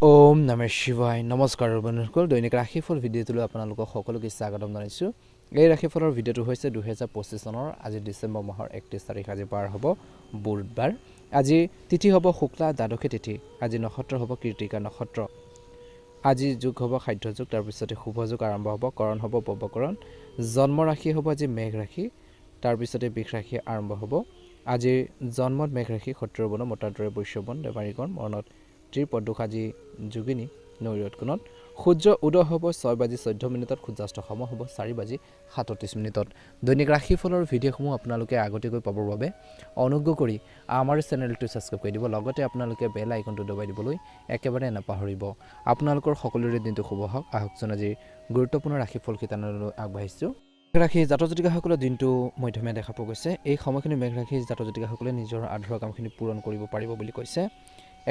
ওম নমঃ শিৱায় নমস্কাৰ বন্ধুসকল দৈনিক ৰাশিফল ভিডিঅ'টোলৈ আপোনালোকক সকলোকে স্বাগতম জনাইছোঁ। এই ৰাশিফলৰ ভিডিঅ'টো হৈছে 2025 চনৰ আজি ডিচেম্বৰ মাহৰ 31 তাৰিখ আজি বাৰ হ'ব বুধবাৰ। আজি তিথি হ'ব শুক্লা দ্বাদশী তিথি। আজি নক্ষত্ৰ হ'ব কৃতিকা নক্ষত্ৰ। আজি যুগ হ'ব খাদ্য যুগ, তাৰপিছতে শুভ যুগ আৰম্ভ হ'ব, কৰণ হ'ব বৱকৰণ। জন্ম ৰাশি হ'ব আজি মেঘ ৰাশি, তাৰপিছতে বৃষ ৰাশি আৰম্ভ হ'ব। আজি জন্মত মেঘ ৰাশি শত্ৰুবন মতান্তৰে বৈশ্যবন দেৱাৰীগণ মৰণত ত্ৰিপদুষাজি যোগিনী নৈৰত কোণত। সূৰ্য উদয় হ'ব 6:14 সূৰ্যাস্ত সম হ'ব 4:37 দৈনিক ৰাশিফলৰ ভিডিঅ'সমূহ আপোনালোকে আগতীয়াকৈ পাবৰ বাবে অনুগ্ৰহ কৰি আমাৰ চেনেলটো ছাবস্ক্ৰাইব কৰি দিব, লগতে আপোনালোকে বেল আইকনটো দবাই দিবলৈ একেবাৰে নাপাহৰিব। আপোনালোকৰ সকলোৰে দিনটো শুভ হওক। আহকচোন আজিৰ গুৰুত্বপূৰ্ণ ৰাশিফল শিতানলৈ আগবাঢ়িছোঁ। মেঘ ৰাশি জাতক জাতিকাসকলৰ দিনটো মধ্যমীয়া দেখা পোৱা গৈছে। এই সময়খিনি মেঘ ৰাশি জাতক জাতিকাসকলে নিজৰ আধৰুৱা কামখিনি পূৰণ কৰিব পাৰিব বুলি কৈছে।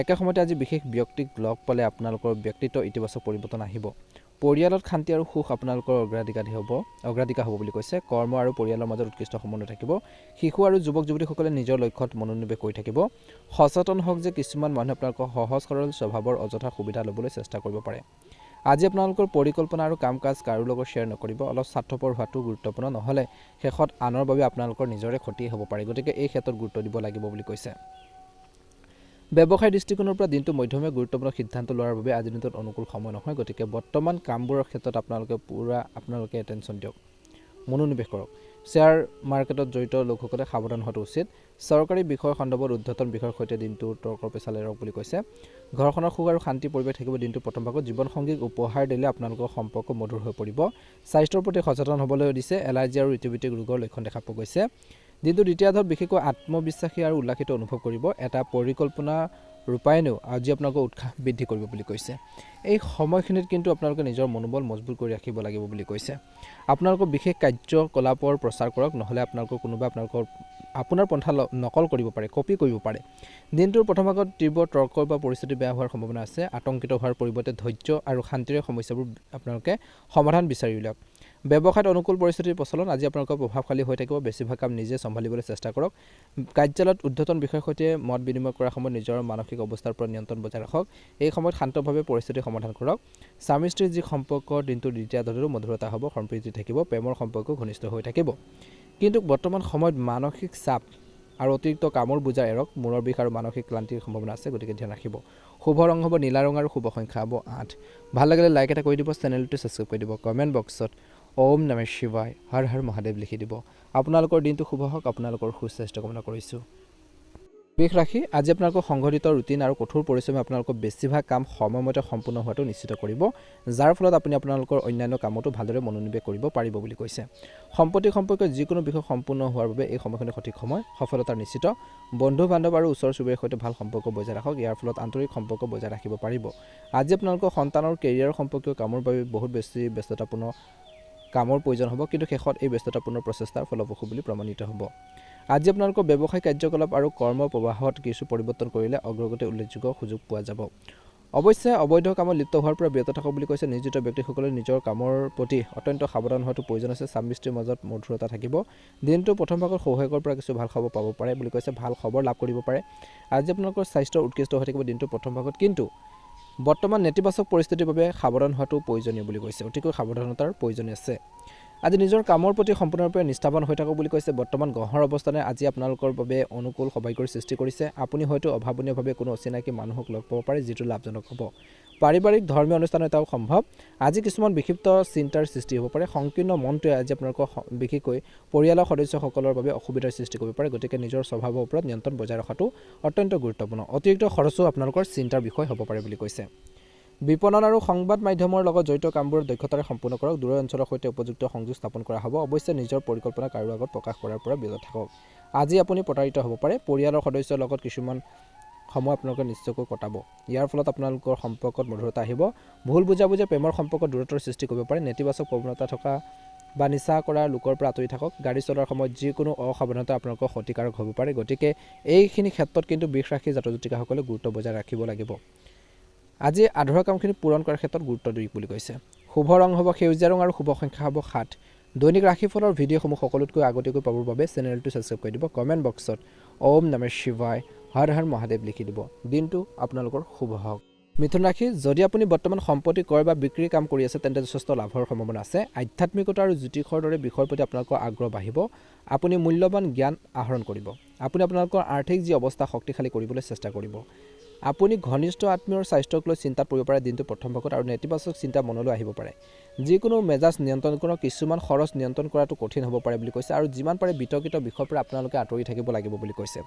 একে সময়তে আজি বিশেষ ব্যক্তিক লগ পালে আপোনালোকৰ ব্যক্তিত্ব ইতিবাচক পৰিৱৰ্তন আহিব। পৰিয়ালত শান্তি আৰু সুখ আপোনালোকৰ অগ্ৰাধিকাৰ হ'ব বুলি কৈছে। কৰ্ম আৰু পৰিয়ালৰ মাজত উৎকৃষ্ট সম্বন্ধ থাকিব। শিশু আৰু যুৱক যুৱতীসকলে নিজৰ লক্ষ্যত মনোনিৱেশ কৰি থাকিব। সচেতন হওক যে কিছুমান মানুহে আপোনালোকৰ সহজ সৰল স্বভাৱৰ অযথা সুবিধা ল'বলৈ চেষ্টা কৰিব পাৰে। আজি আপোনালোকৰ পৰিকল্পনা আৰু কাম কাজ কাৰো লগত শ্বেয়াৰ নকৰিব। অলপ স্বাৰ্থপৰ হোৱাটো গুৰুত্বপূৰ্ণ, নহ'লে শেষত আনৰ বাবে আপোনালোকৰ নিজৰে ক্ষতি হ'ব পাৰে, গতিকে এই ক্ষেত্ৰত গুৰুত্ব দিব লাগিব বুলি কৈছে। ব্যৱসায় দৃষ্টিকোণৰ পৰা দিনটো মধ্যমীয়া গুৰুত্বপূৰ্ণ সিদ্ধান্ত লোৱাৰ বাবে আজিৰ দিনটোত অনুকূল সময় নহয়, গতিকে বৰ্তমান কামবোৰৰ ক্ষেত্ৰত আপোনালোকে এটেনশ্যন দিয়ক, মনোনিৱেশ কৰক। শ্বেয়াৰ মাৰ্কেটত জড়িত লোকসকলে সাৱধান হোৱাটো উচিত। চৰকাৰী বিষয় সন্দৰ্ভত ঊৰ্ধ্বতন বিষয়ৰ সৈতে দিনটো তৰ্কৰ পেচালে ৰওক বুলি কৈছে। ঘৰখনৰ সুখ আৰু শান্তি পৰিৱেশ থাকিব দিনটোৰ প্ৰথম ভাগত। জীৱনসংগীক উপহাৰ দিলে আপোনালোকৰ সম্পৰ্ক মধুৰ হৈ পৰিব। স্বাস্থ্যৰ প্ৰতি সচেতন হ'বলৈ দিছে। এলাৰ্জি আৰু ঋতুভিত্তিক ৰোগৰ লক্ষণ দেখা পোৱা গৈছে। দিনটো দ্বিতীয়াৰ্ধত বিশেষকৈ আত্মবিশ্বাসী আৰু উল্লাসিত অনুভৱ কৰিব। এটা পৰিকল্পনা ৰূপায়ণেও আজি আপোনালোকৰ উৎসাহ বৃদ্ধি কৰিব বুলি কৈছে। এই সময়খিনিত কিন্তু আপোনালোকে নিজৰ মনোবল মজবুত কৰি ৰাখিব লাগিব বুলি কৈছে। আপোনালোকৰ বিশেষ কাৰ্যকলাপৰ প্ৰচাৰ কৰক, নহ'লে কোনোবা আপোনাৰ পন্থা নকল কৰিব পাৰে, কপি কৰিব পাৰে। দিনটোৰ প্ৰথম ভাগত তীব্ৰ তৰ্ক বা পৰিস্থিতি বেয়া হোৱাৰ সম্ভাৱনা আছে। আতংকিত হোৱাৰ পৰিৱৰ্তে ধৈৰ্য আৰু শান্তিৰে সমস্যাবোৰ আপোনালোকে সমাধান বিচাৰি উলিয়াওক। ব্যৱসায়ত অনুকূল পৰিস্থিতিৰ প্ৰচলন। আজি আপোনালোকৰ প্ৰভাৱশালী হৈ থাকিব। বেছিভাগ কাম নিজে চম্ভালিবলৈ চেষ্টা কৰক। কাৰ্যালয়ত ঊৰ্ধ্বতন বিষয়ৰ সৈতে মত বিনিময় কৰাৰ সময়ত নিজৰ মানসিক অৱস্থাৰ পৰা নিয়ন্ত্ৰণ বজাই ৰাখক। এই সময়ত শান্তভাৱে পৰিস্থিতি সমাধান কৰক। স্বামী স্ত্ৰীৰ যি সম্পৰ্ক দিনটোৰ দ্বিতীয়াৰ্ধতো মধুৰতা হ'ব, সম্প্ৰীতি থাকিব, প্ৰেমৰ সম্পৰ্ক ঘনিষ্ঠ হৈ থাকিব। কিন্তু বৰ্তমান সময়ত মানসিক চাপ আৰু অতিৰিক্ত কামৰ বোজা এৰক। মূৰৰ বিষ আৰু মানসিক ক্লান্তিৰ সম্ভাৱনা আছে, গতিকে ধ্যান ৰাখিব। শুভ ৰং হ'ব নীলা ৰং আৰু শুভ সংখ্যা হ'ব 8। ভাল লাগিলে লাইক এটা কৰি দিব, চেনেলটো ছাবস্ক্ৰাইব কৰি দিব, কমেণ্ট বক্সত ওম নমঃ শিৱায় হৰ হৰ মহাদেৱ লিখি দিব। আপোনালোকৰ দিনটো শুভ হওক। আপোনালোকৰ সুস্বাস্থ্য কামনা কৰিছোঁ। বৃষ ৰাশি, আজি আপোনালোকৰ সংঘটিত ৰুটিন আৰু কঠোৰ পৰিশ্ৰমে আপোনালোকৰ বেছিভাগ কাম সময়মতে সম্পূৰ্ণ হোৱাটো নিশ্চিত কৰিব, যাৰ ফলত আপুনি আপোনালোকৰ অন্যান্য কামতো ভালদৰে মনোনিৱেশ কৰিব পাৰিব বুলি কৈছে। সম্পত্তি সম্পৰ্কীয় যিকোনো বিষয় সম্পূৰ্ণ হোৱাৰ বাবে এই সময়খিনি সঠিক সময়, সফলতা নিশ্চিত। বন্ধু বান্ধৱ আৰু ওচৰ চুবুৰীয়াৰ সৈতে ভাল সম্পৰ্ক বজাই ৰাখক, ইয়াৰ ফলত আন্তৰিক সম্পৰ্ক বজাই ৰাখিব পাৰিব। আজি আপোনালোকৰ সন্তানৰ কেৰিয়াৰ সম্পৰ্কীয় কামৰ বাবে বহুত বেছি ব্যস্ততাপূৰ্ণ কামৰ প্ৰয়োজন হ'ব, কিন্তু শেষত এই ব্যস্ততাপূৰ্ণ প্ৰচেষ্টাৰ ফলপ্ৰসূ বুলি প্ৰমাণিত হ'ব। আজি আপোনালোকৰ ব্যৱসায়িক কাৰ্যকলাপ আৰু কৰ্ম প্ৰবাহত কিছু পৰিৱৰ্তন কৰিলে অগ্ৰগতি উল্লেখযোগ্য সুযোগ পোৱা যাব। অৱশ্যে অবৈধ কামত লিপ্ত হোৱাৰ পৰা বিৰত থাকক বুলি কৈছে। নিয়োজিত ব্যক্তিসকলে নিজৰ কামৰ প্ৰতি অত্যন্ত সাৱধান হোৱাটো প্ৰয়োজন আছে। স্বামী স্ত্ৰীৰ মাজত মধুৰতা থাকিব। দিনটো প্ৰথম ভাগত সৌভাগ্যৰ পৰা কিছু ভাল খবৰ পাব পাৰে বুলি কৈছে, ভাল খবৰ লাভ কৰিব পাৰে। আজি আপোনালোকৰ স্বাস্থ্য উৎকৃষ্ট হৈ থাকিব দিনটো প্ৰথম ভাগত, কিন্তু বৰ্তমান নেতিবাচক পৰিস্থিতিৰ বাবে সাৱধান হোৱাটো প্ৰয়োজনীয় বুলি কৈছে। অতিকৈ সাৱধানতাৰ প্ৰয়োজন আছে। আজি নিজৰ কামৰ প্ৰতি সম্পূৰ্ণৰূপে নিষ্ঠাৱান হৈ থাকক বুলি কৈছে। বৰ্তমান গ্ৰহৰ অৱস্থানে আজি আপোনালোকৰ বাবে অনুকূল সৌভাগ্যৰ সৃষ্টি কৰিছে। আপুনি হয়তো অভাৱনীয়ভাৱে কোনো অচিনাকি মানুহক লগ পাব পাৰে, যিটো লাভজনক হ'ব। পাৰিবাৰিক ধৰ্মীয় অনুষ্ঠান এটাও সম্ভৱ। আজি কিছুমান বিক্ষিপ্ত চিন্তাৰ সৃষ্টি হ'ব পাৰে। সংকীৰ্ণ মনটোৱে আজি আপোনালোকৰ বিশেষকৈ পৰিয়ালৰ সদস্যসকলৰ বাবে অসুবিধাৰ সৃষ্টি কৰিব পাৰে, গতিকে নিজৰ স্বভাৱৰ ওপৰত নিয়ন্ত্ৰণ বজাই ৰখাটো অত্যন্ত গুৰুত্বপূৰ্ণ। অতিৰিক্ত খৰচো আপোনালোকৰ চিন্তাৰ বিষয় হ'ব পাৰে বুলি কৈছে। বিপণন আৰু সংবাদ মাধ্যমৰ লগত জড়িত কামবোৰ দক্ষতাৰে সম্পূৰ্ণ কৰক। দূৰ অঞ্চলৰ সৈতে উপযুক্ত সংযোগ স্থাপন কৰা হ'ব। অৱশ্যে নিজৰ পৰিকল্পনা কাৰো আগত প্ৰকাশ কৰাৰ পৰা বিৰত থাকক। আজি আপুনি প্ৰতাৰিত হ'ব পাৰে। পৰিয়ালৰ সদস্যৰ লগত কিছুমান সময় আপোনালোকে নিশ্চয়কৈ কটাব। ইয়াৰ ফলত আপোনালোকৰ সম্পৰ্কত মধুৰতা আহিব। ভুল বুজাবুজি প্ৰেমৰ সম্পৰ্কত দূৰত্বৰ সৃষ্টি কৰিব পাৰে। নেতিবাচক প্ৰৱণতা থকা বা নিচা কৰা লোকৰ পৰা আঁতৰি থাকক। গাড়ী চলোৱাৰ সময়ত যিকোনো অসাৱধানতা আপোনালোকৰ ক্ষতিকাৰক হ'ব পাৰে, গতিকে এইখিনি ক্ষেত্ৰত কিন্তু বৃষ ৰাশি জাতক জাতিকাসকলে গুৰুত্ব বজাই ৰাখিব লাগিব। আজি আধৰুৱা কামখিনি পূৰণ কৰাৰ ক্ষেত্ৰত গুৰুত্ব দিয়ক বুলি কৈছে। শুভ ৰং হ'ব সেউজীয়া ৰং আৰু শুভ সংখ্যা হ'ব 7। দৈনিক ৰাশিফলৰ ভিডিঅ'সমূহ সকলোতকৈ আগতীয়াকৈ পাবৰ বাবে চেনেলটো ছাবস্ক্ৰাইব কৰি দিব, কমেণ্ট বক্সত ওম নমঃ শিৱায় হৰ হৰ মহাদেৱ লিখি দিব। দিনটো আপোনালোকৰ শুভ হওক। মিথুন ৰাশি যদি আপুনি বৰ্তমান সম্পত্তি ক্ৰয় বা বিক্ৰীৰ কাম কৰি আছে তেন্তে যথেষ্ট লাভৰ সম্ভাৱনা আছে। আধ্যাত্মিকতা আৰু জ্যোতিষৰ দৰে বিষয়ৰ প্ৰতি আপোনালোকৰ আগ্ৰহ বাঢ়িব। আপুনি মূল্যৱান জ্ঞান আহৰণ কৰিব। আপুনি আপোনালোকৰ আৰ্থিক যি অৱস্থা শক্তিশালী কৰিবলৈ চেষ্টা কৰিব। আপুনি ঘনিষ্ঠ আত্মীয়ৰ স্বাস্থ্যক লৈ চিন্তাত পৰিব পাৰে দিনটো প্ৰথম ভাগত আৰু নেতিবাচক চিন্তা মনলৈ আহিব পাৰে। যিকোনো মেজাজ নিয়ন্ত্ৰণ কৰক, কিছুমান খৰচ নিয়ন্ত্ৰণ কৰাটো কঠিন হ'ব পাৰে বুলি কৈছে আৰু যিমান পাৰে বিতৰ্কিত বিষয়ৰ পৰা আপোনালোকে আঁতৰি থাকিব লাগিব বুলি কৈছে।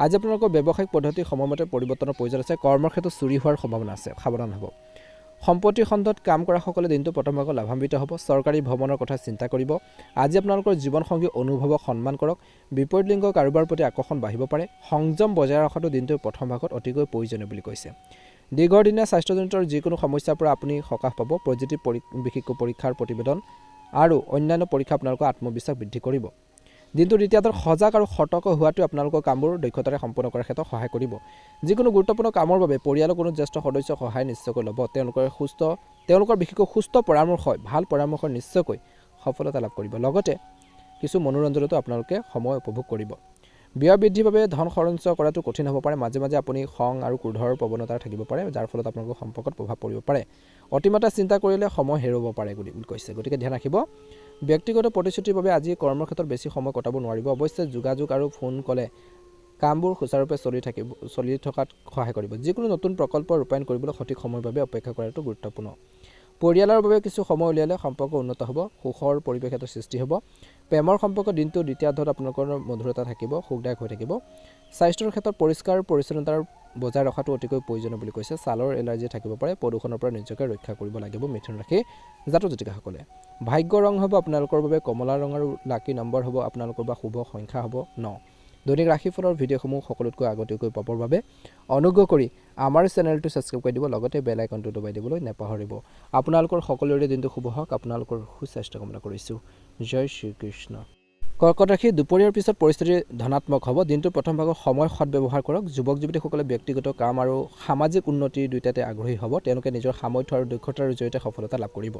আজি আপোনালোকৰ ব্যৱসায়িক পদ্ধতি সময়মতে পৰিৱৰ্তনৰ প্ৰয়োজন আছে। কৰ্মক্ষেত্ৰত চুৰি হোৱাৰ সম্ভাৱনা আছে, সাৱধান হ'ব। সম্পত্তি খণ্ডত কাম কৰাসকলে দিনটো প্ৰথম ভাগত লাভান্বিত হ'ব। চৰকাৰী ভ্ৰমণৰ কথা চিন্তা কৰিব। আজি আপোনালোকৰ জীৱনসংগী অনুভৱক সন্মান কৰক। বিপৰীত লিংগ কাৰোবাৰ প্ৰতি আকৰ্ষণ বাঢ়িব পাৰে। সংযম বজাই ৰখাটো দিনটোৰ প্ৰথম ভাগত অতিকৈ প্ৰয়োজনীয় বুলি কৈছে। দীৰ্ঘদিনীয়া স্বাস্থ্যজনিত যিকোনো সমস্যাৰ পৰা আপুনি সকাহ পাব। পজিটিভ বিশেষকৈ পৰীক্ষাৰ প্ৰতিবেদন আৰু অন্যান্য পৰীক্ষা আপোনালোকৰ আত্মবিশ্বাস বৃদ্ধি কৰিব। দিনটোৰ দ্বিতীয়াত সজাগ আৰু সতৰ্ক হোৱাটোৱে আপোনালোকৰ কামবোৰ দক্ষতাৰে সম্পন্ন কৰাৰ ক্ষেত্ৰত সহায় কৰিব। যিকোনো গুৰুত্বপূৰ্ণ কামৰ বাবে পৰিয়ালৰ কোনো জ্যেষ্ঠ সদস্যৰ সহায় নিশ্চয়কৈ ল'ব। তেওঁলোকৰ বিশেষকৈ সুস্থ পৰামৰ্শই ভাল পৰামৰ্শ নিশ্চয়কৈ সফলতা লাভ কৰিব। লগতে কিছু মনোৰঞ্জনতো আপোনালোকে সময় উপভোগ কৰিব। ব্যয় বৃদ্ধিৰ বাবে ধন সঞ্চয় কৰাটো কঠিন হ'ব পাৰে। মাজে মাজে আপুনি খং আৰু ক্ৰোধৰ প্ৰৱণতা থাকিব পাৰে, যাৰ ফলত আপোনালোকৰ সম্পৰ্কত প্ৰভাৱ পৰিব পাৰে। অতিমাত্ৰা চিন্তা কৰিলে সময় হেৰুৱাব পাৰে বুলি কৈছে, গতিকে ধ্যান ৰাখিব। ব্যক্তিগত প্ৰতিশ্ৰুতিৰ বাবে আজি কৰ্মক্ষেত্ৰত বেছি সময় কটাব নোৱাৰিব। অৱশ্যে যোগাযোগ আৰু ফোন কলে কামবোৰ সুচাৰুৰূপে চলি থকাত সহায় কৰিব। যিকোনো নতুন প্ৰকল্প ৰূপায়ণ কৰিবলৈ সঠিক সময়ৰ বাবে অপেক্ষা কৰাটো গুৰুত্বপূৰ্ণ। পৰিয়ালৰ বাবে কিছু সময় উলিয়ালে সম্পৰ্ক উন্নত হ'ব। সুখৰ পৰিৱেশ এটা সৃষ্টি হ'ব। প্ৰেমৰ সম্পৰ্ক দিনটো দ্বিতীয়াৰ্ধত আপোনালোকৰ মধুৰতা থাকিব, সুখদায়ক হৈ থাকিব। স্বাস্থ্যৰ ক্ষেত্ৰত পৰিষ্কাৰ পৰিচ্ছন্নতাৰ বজাই ৰখাটো অতিকৈ প্ৰয়োজনীয় বুলি কৈছে। ছালৰ এলাৰ্জি থাকিব পাৰে, প্ৰদূষণৰ পৰা নিজকে ৰক্ষা কৰিব লাগিব। মিথুন ৰাশি জাতক জাতিকাসকলে ভাগ্য ৰং হ'ব আপোনালোকৰ বাবে কমলা ৰং আৰু লাকি নম্বৰ হ'ব আপোনালোকৰ বা শুভ সংখ্যা হ'ব 9। দৈনিক ৰাশিফলৰ ভিডিঅ'সমূহ সকলোতকৈ আগতীয়াকৈ পাবৰ বাবে অনুগ্ৰহ কৰি আমাৰ চেনেলটো ছাবস্ক্ৰাইব কৰি দিব, লগতে বেল আইকনটো দবাই দিবলৈ নাপাহৰিব। আপোনালোকৰ সকলোৰে দিনটো শুভ হওক। আপোনালোকৰ সুস্বাস্থ্য কামনা কৰিছোঁ। জয় শ্ৰীকৃষ্ণ। কৰ্কট ৰাশি দুপৰীয়াৰ পিছত পৰিস্থিতি ধনাত্মক হ'ব। দিনটোৰ প্ৰথম ভাগত সময় সদব্যৱহাৰ কৰক। যুৱক যুৱতীসকলে ব্যক্তিগত কাম আৰু সামাজিক উন্নতিৰ দুয়োটাতে আগ্ৰহী হ'ব। তেওঁলোকে নিজৰ সামৰ্থ্য আৰু দক্ষতাৰ জৰিয়তে সফলতা লাভ কৰিব।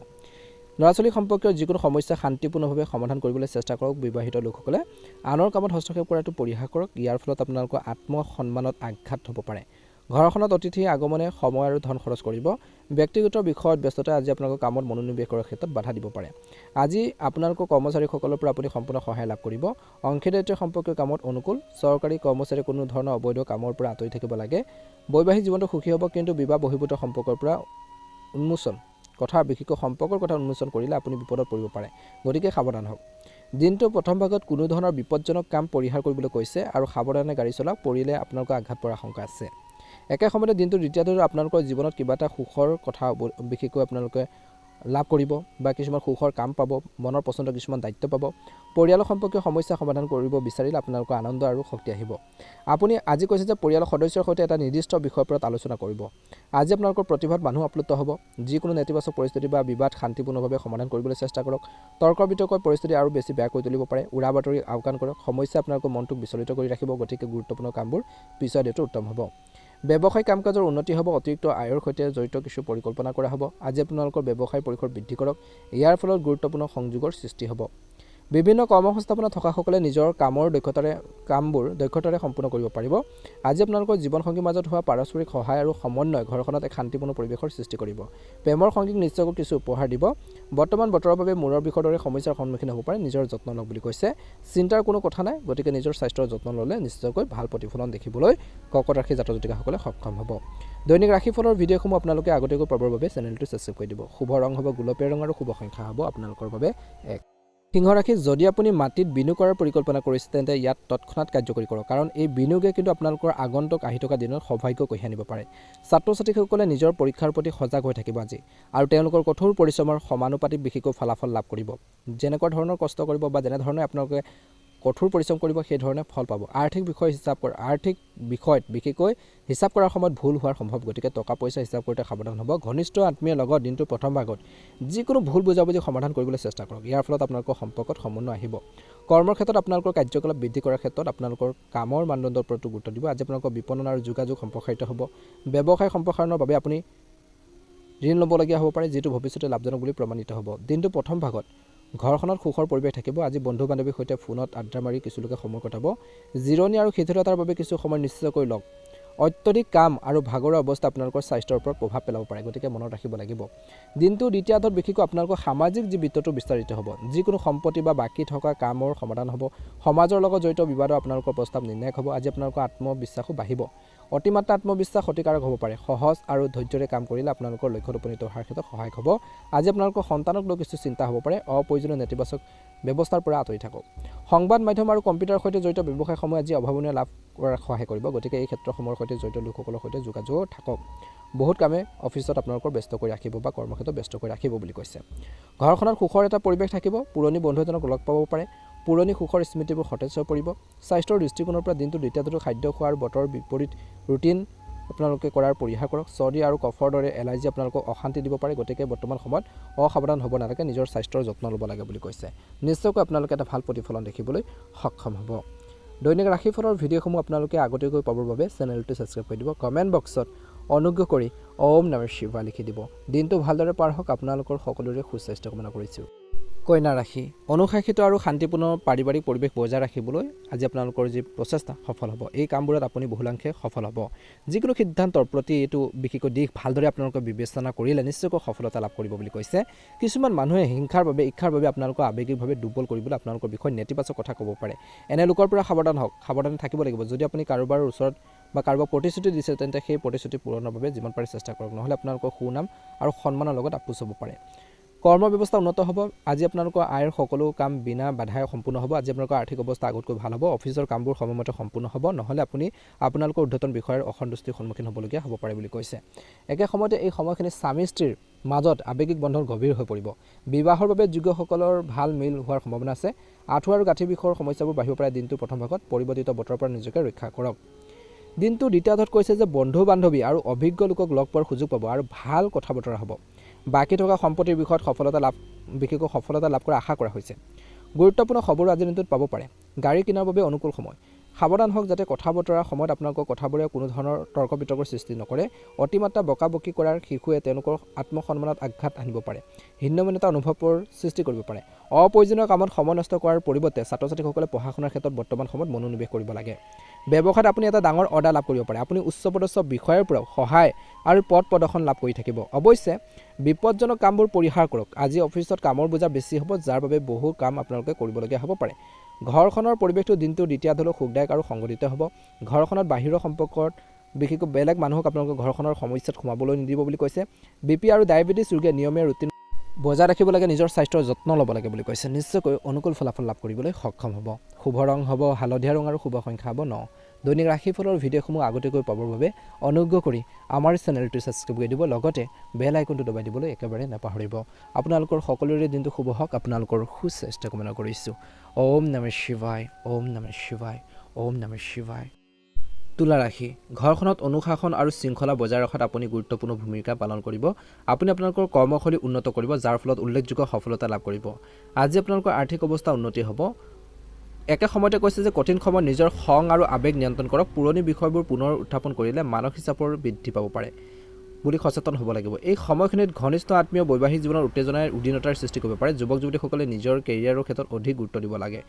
ল'ৰা ছোৱালী সম্পৰ্কীয় যিকোনো সমস্যা শান্তিপূৰ্ণভাৱে সমাধান কৰিবলৈ চেষ্টা কৰক। বিবাহিত লোকসকলে আনৰ কামত হস্তক্ষেপ কৰাটো পৰিহাৰ কৰক। ইয়াৰ ফলত আপোনালোকৰ আত্মসন্মানত আঘাত হ'ব পাৰে। ঘৰখনত অতিথি আগমনে সময় আৰু ধন খৰচ কৰিব। ব্যক্তিগত বিষয়ত ব্যস্ততাই আজি আপোনালোকৰ কামত মনোনিৱেশ কৰাৰ ক্ষেত্ৰত বাধা দিব পাৰে। আজি আপোনালোকৰ কৰ্মচাৰীসকলৰ পৰা আপুনি সম্পূৰ্ণ সহায় লাভ কৰিব। অংশীদাৰিত্ব সম্পৰ্কীয় কামত অনুকূল। চৰকাৰী কৰ্মচাৰী কোনো ধৰণৰ অবৈধ কামৰ পৰা আঁতৰি থাকিব লাগে। বৈবাহিক জীৱনটো সুখী হ'ব, কিন্তু বিবাহ বহিৰ্ভূত সম্পৰ্কৰ পৰা বিশেষকৈ সম্পৰ্কৰ কথা উন্মোচন কৰিলে আপুনি বিপদত পৰিব পাৰে, গতিকে সাৱধান হওক। দিনটোৰ প্ৰথম ভাগত কোনো ধৰণৰ বিপদজনক কাম পৰিহাৰ কৰিবলৈ কৈছে আৰু সাৱধানে গাড়ী চলাওক, পৰিলে আপোনালোকৰ আঘাত পৰাৰ আশংকা আছে। একে সময়তে দিনটোৰ দ্বিতীয়াৰ্ধত আপোনালোকৰ জীৱনত কিবা এটা সুখৰ কথা বিশেষকৈ আপোনালোকে লাভ কৰিব বা কিছুমান সুখৰ কাম পাব, মনৰ পচন্দৰ কিছুমান দায়িত্ব পাব। পৰিয়ালৰ সম্পৰ্কীয় সমস্যা সমাধান কৰিব বিচাৰিলে আপোনালোকৰ আনন্দ আৰু শক্তি আহিব। আপুনি আজি কৈছে যে পৰিয়ালৰ সদস্যৰ সৈতে এটা নিৰ্দিষ্ট বিষয়ৰ ওপৰত আলোচনা কৰিব। আজি আপোনালোকৰ প্ৰতিভাত মানুহ আপ্লুত হ'ব। যিকোনো নেতিবাচক পৰিস্থিতি বা বিবাদ শান্তিপূৰ্ণভাৱে সমাধান কৰিবলৈ চেষ্টা কৰক। তৰ্ক বিতৰ্কৰ পৰিস্থিতি আৰু বেছি বেয়া কৰি তুলিব পাৰে। উৰা বাতৰি আওকাণ কৰক। সমস্যা আপোনালোকৰ মনটোক বিচলিত কৰি ৰাখিব, গতিকে গুৰুত্বপূৰ্ণ কামবোৰ পিছুৱাই দিয়াটো উত্তম হ'ব। ব্যৱসায়িক কাম কাজৰ উন্নতি হ'ব। অতিৰিক্ত আয়ৰ সৈতে জড়িত কিছু পৰিকল্পনা কৰা হ'ব। আজি আপোনালোকৰ ব্যৱসায় পৰিসৰ বৃদ্ধি কৰক। ইয়াৰ ফলত গুৰুত্বপূৰ্ণ সংযোগৰ সৃষ্টি হ'ব। বিভিন্ন কৰ্মসংস্থাপনত থকাসকলে নিজৰ কামবোৰ দক্ষতাৰে সম্পূৰ্ণ কৰিব পাৰিব। আজি আপোনালোকৰ জীৱনসংগীৰ মাজত হোৱা পাৰস্পৰিক সহায় আৰু সমন্বয় ঘৰখনত এক শান্তিপূৰ্ণ পৰিৱেশৰ সৃষ্টি কৰিব। প্ৰেমৰ সংগীক নিশ্চয়কৈ কিছু উপহাৰ দিব। বৰ্তমান বতৰৰ বাবে মূৰৰ বিষৰ দৰে সমস্যাৰ সন্মুখীন হ'ব পাৰে, নিজৰ যত্ন লওক বুলি কৈছে। চিন্তাৰ কোনো কথা নাই, গতিকে নিজৰ স্বাস্থ্যৰ যত্ন ল'লে নিশ্চয়কৈ ভাল প্ৰতিফলন দেখিবলৈ কৰ্কট ৰাশি জাতক জাতিকাসকলে সক্ষম হ'ব। দৈনিক ৰাশিফলৰ ভিডিঅ'সমূহ আপোনালোকে আগতীয়াকৈ পাবৰ বাবে চেনেলটো ছাবস্ক্ৰাইব কৰি দিব। শুভ ৰং হ'ব গোলপীয়া ৰং আৰু শুভ সংখ্যা হ'ব আপোনালোকৰ বাবে 1। সিংহ ৰাশি যদি আপুনি মাটিত বিনিয়োগ কৰাৰ পৰিকল্পনা কৰিছে তেন্তে ইয়াত তৎক্ষণাত কাৰ্যকৰী কৰক, কাৰণ এই বিনিয়োগে কিন্তু আপোনালোকৰ আগন্তুক আহি থকা দিনত সৌভাগ্য কঢ়িয়াই আনিব পাৰে। ছাত্ৰ ছাত্ৰীসকলে নিজৰ পৰীক্ষাৰ প্ৰতি সজাগ হৈ থাকিব আজি, আৰু তেওঁলোকৰ কঠোৰ পৰিশ্ৰমৰ সমানুপাতিক বিশেষকৈ ফলাফল লাভ কৰিব। যেনেকুৱা ধৰণৰ কষ্ট কৰিব বা যেনেধৰণে আপোনালোকে কঠোৰ পৰিশ্ৰম কৰিব সেই ধৰণে ফল পাব। আৰ্থিক বিষয়ত বিশেষকৈ হিচাপ কৰাৰ সময়ত ভুল হোৱাৰ সম্ভৱ, গতিকে টকা পইচা হিচাপ কৰোঁতে সাৱধান হ'ব। ঘনিষ্ঠ আত্মীয়ৰ লগত দিনটোৰ প্ৰথম ভাগত যিকোনো ভুল বুজাবুজি সমাধান কৰিবলৈ চেষ্টা কৰক। ইয়াৰ ফলত আপোনালোকৰ সম্পৰ্কত সমন্বয় আহিব। কৰ্মৰ ক্ষেত্ৰত আপোনালোকৰ কাৰ্যকলাপ বৃদ্ধি কৰাৰ ক্ষেত্ৰত আপোনালোকৰ কামৰ মানদণ্ডৰ ওপৰতো গুৰুত্ব দিব। আজি আপোনালোকৰ বিপণন আৰু যোগাযোগ সম্প্ৰসাৰিত হ'ব। ব্যৱসায় সম্প্ৰসাৰণৰ বাবে আপুনি ঋণ ল'বলগীয়া হ'ব পাৰে, যিটো ভৱিষ্যতে লাভজনক বুলি প্ৰমাণিত হ'ব। দিনটোৰ প্ৰথম ভাগত ঘৰখনত সুখৰ পৰিৱেশ থাকিব। আজি বন্ধু বান্ধৱীৰ সৈতে ফোনত আড্ডা মাৰি কিছু লোকে সময় কটাব। জিৰণি আৰু শিথিলতাৰ বাবে কিছু সময় নিশ্চয়কৈ লওক। অত্যধিক কাম আৰু ভাগৰুৱা অৱস্থা আপোনালোকৰ স্বাস্থ্যৰ ওপৰত প্ৰভাৱ পেলাব পাৰে, গতিকে মনত ৰাখিব লাগিব। দিনটোৰ দ্বিতীয়াৰ্ধত বিশেষকৈ আপোনালোকৰ সামাজিক জীৱিতটো বিস্তাৰিত হ'ব। যিকোনো সম্পত্তি বা বাকী থকা কামৰ সমাধান হ'ব। সমাজৰ লগত জড়িত বিবাদৰ আপোনালোকৰ প্ৰস্তাৱ নিৰ্ণায়ক হ'ব। আজি আপোনালোকৰ আত্মবিশ্বাসো বাঢ়িব। অতিমাত্ৰা আত্মবিশ্বাস ক্ষতিকাৰক হ'ব পাৰে। সহজ আৰু ধৈৰ্যৰে কাম কৰিলে আপোনালোকৰ লক্ষ্যত উপনীত হোৱাৰ ক্ষেত্ৰত সহায়ক হ'ব। আজি আপোনালোকৰ সন্তানক লৈ কিছু চিন্তা হ'ব পাৰে। অপ্ৰয়োজনীয় নেতিবাচক ব্যৱস্থাৰ পৰা আঁতৰি থাকক। সংবাদ মাধ্যম আৰু কম্পিউটাৰৰ সৈতে জড়িত ব্যৱসায়সমূহে আজি অভাৱনীয় লাভ কৰাত সহায় কৰিব, গতিকে এই ক্ষেত্ৰসমূহৰ সৈতে জড়িত লোকসকলৰ সৈতে যোগাযোগ থাকক। বহুত কামে অফিচত আপোনালোকৰ ব্যস্ত কৰি ৰাখিব বা কৰ্মক্ষেত্ৰত ব্যস্ত কৰি ৰাখিব বুলি কৈছে। ঘৰখনত সুখৰ এটা পৰিৱেশ থাকিব। পুৰণি বন্ধু এজনক লগ পাব পাৰে। পুৰণি সুখৰ স্মৃতিবোৰ সতেজ হৈ পৰিব। স্বাস্থ্যৰ দৃষ্টিকোণৰ পৰা দিনটো দ্বিতীয়াটো খাদ্য খোৱাৰ বতৰ বিপৰীত ৰুটিন আপোনালোকে কৰাৰ পৰিহাৰ কৰক। চৰ্দি আৰু কফৰ দৰে এলাৰ্জি আপোনালোকক অশান্তি দিব পাৰে, গতিকে বৰ্তমান সময়ত অসাৱধান হ'ব নালাগে, নিজৰ স্বাস্থ্যৰ যত্ন ল'ব লাগে বুলি কৈছে। নিশ্চয়কৈ আপোনালোকে এটা ভাল প্ৰতিফলন দেখিবলৈ সক্ষম হ'ব। দৈনিক ৰাশিফলৰ ভিডিঅ'সমূহ আপোনালোকে আগতীয়াকৈ পাবৰ বাবে চেনেলটো ছাবস্ক্ৰাইব কৰি দিব। কমেণ্ট বক্সত অনুগ্ৰহ কৰি ওম নমঃ শিৱায় লিখি দিব। দিনটো ভালদৰে পাৰ হওক। আপোনালোকৰ সকলোৰে সুস্বাস্থ্য কামনা কৰিছোঁ। কন্যা ৰাশি, অনুশাসিত আৰু শান্তিপূৰ্ণ পাৰিবাৰিক পৰিৱেশ বজাই ৰাখিবলৈ আজি আপোনালোকৰ যি প্ৰচেষ্টা সফল হ'ব। এই কামবোৰত আপুনি বহুলাংশে সফল হ'ব। যিকোনো সিদ্ধান্তৰ প্ৰতি এইটো বিশেষকৈ দিশ ভালদৰে আপোনালোকে বিবেচনা কৰিলে নিশ্চয়কৈ সফলতা লাভ কৰিব বুলি কৈছে। কিছুমান মানুহে হিংসাৰ বাবে ইচ্ছাৰ বাবে আপোনালোকক আৱেগিকভাৱে দুৰ্বল কৰিবলৈ আপোনালোকৰ বিষয়ে নেতিবাচক কথা ক'ব পাৰে। এনে লোকৰ পৰা সাৱধান হওক, সাৱধানে থাকিব লাগিব। যদি আপুনি কাৰোবাৰ ওচৰত বা কাৰোবাক প্ৰতিশ্ৰুতি দিছে, তেন্তে সেই প্ৰতিশ্ৰুতি পূৰণৰ বাবে যিমান পাৰে চেষ্টা কৰক, নহ'লে আপোনালোকৰ সুনাম আৰু সন্মানৰ লগত আপোচ হ'ব পাৰে। কৰ্ম ব্যৱস্থা উন্নত হ'ব। আজি আপোনালোকৰ আয়ৰ সকলো কাম বিনা বাধাই সম্পূৰ্ণ হ'ব। আজি আপোনালোকৰ আৰ্থিক অৱস্থা আগতকৈ ভাল হ'ব। অফিচৰ কামবোৰ সময়মতে সম্পূৰ্ণ হ'ব, নহ'লে আপুনি আপোনালোকৰ ঊৰ্ধ্বতন বিষয়ৰ অসন্তুষ্টিৰ সন্মুখীন হ'বলগীয়া হ'ব পাৰে বুলি কৈছে। একে সময়তে এই সময়খিনি স্বামী স্ত্ৰীৰ মাজত আৱেগিক বন্ধন গভীৰ হৈ পৰিব। বিবাহৰ বাবে যোগ্যসকলৰ ভাল মিল হোৱাৰ সম্ভাৱনা আছে। আঁঠুৱা আৰু গাঁঠি বিষয়ৰ সমস্যাবোৰ বাঢ়িব পাৰে। দিনটোৰ প্ৰথম ভাগত পৰিৱৰ্তিত বতৰৰ পৰা নিজকে ৰক্ষা কৰক। দিনটো দ্বিতীয়াৰ্ধত কৈছে যে বন্ধু বান্ধৱী আৰু অভিজ্ঞ লোকক লগ পোৱাৰ সুযোগ পাব আৰু ভাল কথা বতৰা হ'ব। বাকী থকা সম্পত্তিৰ বিষয়ত বিশেষকৈ সফলতা লাভ কৰাৰ আশা কৰা হৈছে। গুৰুত্বপূৰ্ণ খবৰ আজিৰ দিনটোত পাব পাৰে। গাড়ী কিনাৰ বাবে অনুকূল সময়। সাৱধান হওক যাতে কথা বতৰাৰ সময়ত আপোনালোকৰ কথাবোৰে কোনো ধৰণৰ তৰ্ক বিতৰ্কৰ সৃষ্টি নকৰে। অতিমাত্ৰা বকাবকি কৰাৰ শিশুৱে তেওঁলোকৰ আত্মসন্মানত আঘাত আনিব পাৰে। হীনমন্যতা অনুভৱৰ সৃষ্টি কৰিব পাৰে। অপ্ৰয়োজনীয় কামত সময় নষ্ট কৰাৰ পৰিৱৰ্তে ছাত্ৰ ছাত্ৰীসকলে পঢ়া শুনাৰ ক্ষেত্ৰত বৰ্তমান সময়ত মনোনিৱেশ কৰিব লাগে। ব্যৱসায়ত আপুনি এটা ডাঙৰ অৰ্ডাৰ লাভ কৰিব পাৰে। আপুনি উচ্চপদস্থ বিষয়ৰ পৰাও সহায় আৰু পদ প্ৰদৰ্শন লাভ কৰি থাকিব। অৱশ্যে বিপদজনক কামবোৰ পৰিহাৰ কৰক। আজি অফিচত কামৰ বোজা বেছি হ'ব, যাৰ বাবে বহু কাম আপোনালোকে কৰিবলগীয়া হ'ব পাৰে। ঘৰখনৰ পৰিৱেশটো দিনটো দ্বিতীয়াৰ্ধলৈ সুখদায়ক আৰু সংগঠিত হ'ব। ঘৰখনত বাহিৰৰ সম্পৰ্কত বিশেষকৈ বেলেগ মানুহক আপোনালোকৰ ঘৰখনৰ সমস্যাত সোমাবলৈ নিদিব বুলি কৈছে। BP আৰু ডায়েবেটিছ ৰোগীয়ে নিয়মীয়া ৰুটিন বজাই ৰাখিব লাগে, নিজৰ স্বাস্থ্যৰ যত্ন ল'ব লাগে বুলি কৈছে। নিশ্চয়কৈ অনুকূল ফলাফল লাভ কৰিবলৈ সক্ষম হ'ব। শুভ ৰং হ'ব হালধীয়া ৰং আৰু শুভ সংখ্যা হ'ব 9। দৈনিক ৰাশিফলৰ ভিডিঅ'সমূহ আগতীয়াকৈ পাবৰ বাবে অনুগ্ৰহ কৰি আমাৰ চেনেলটো ছাবস্ক্ৰাইব কৰি দিব, লগতে বেল আইকনটো দবাই দিবলৈ একেবাৰে নাপাহৰিব। আপোনালোকৰ সকলোৰে দিনটো শুভ হওক। আপোনালোকৰ সুস্বাস্থ্য কামনা কৰিছোঁ। ওম নমঃ শিৱায়, ওম নমঃ শিৱায়, ওম নমঃ শিৱায়। তুলা ৰাশি, ঘৰখনত অনুশাসন আৰু শৃংখলা বজাই ৰখাত আপুনি গুৰুত্বপূৰ্ণ ভূমিকা পালন কৰিব। আপুনি আপোনালোকৰ কৰ্মশৈলী উন্নত কৰিব, যাৰ ফলত উল্লেখযোগ্য সফলতা লাভ কৰিব। আজি আপোনালোকৰ আৰ্থিক অৱস্থা উন্নতি হ'ব। একে সময়তে কৈছে যে কঠিন সময়ত নিজৰ খং আৰু আৱেগ নিয়ন্ত্ৰণ কৰক। পুৰণি বিষয়বোৰ পুনৰ উত্থাপন কৰিলে মানসিক চাপৰ বৃদ্ধি পাব পাৰে বুলি সচেতন হ'ব লাগিব। এই সময়খিনিত ঘনিষ্ঠ আত্মীয় বৈবাহিক জীৱনৰ উত্তেজনাই উদ্বিগ্নতাৰ সৃষ্টি কৰিব পাৰে। যুৱক যুৱতীসকলে নিজৰ কেৰিয়াৰৰ ক্ষেত্ৰত অধিক গুৰুত্ব দিব লাগে।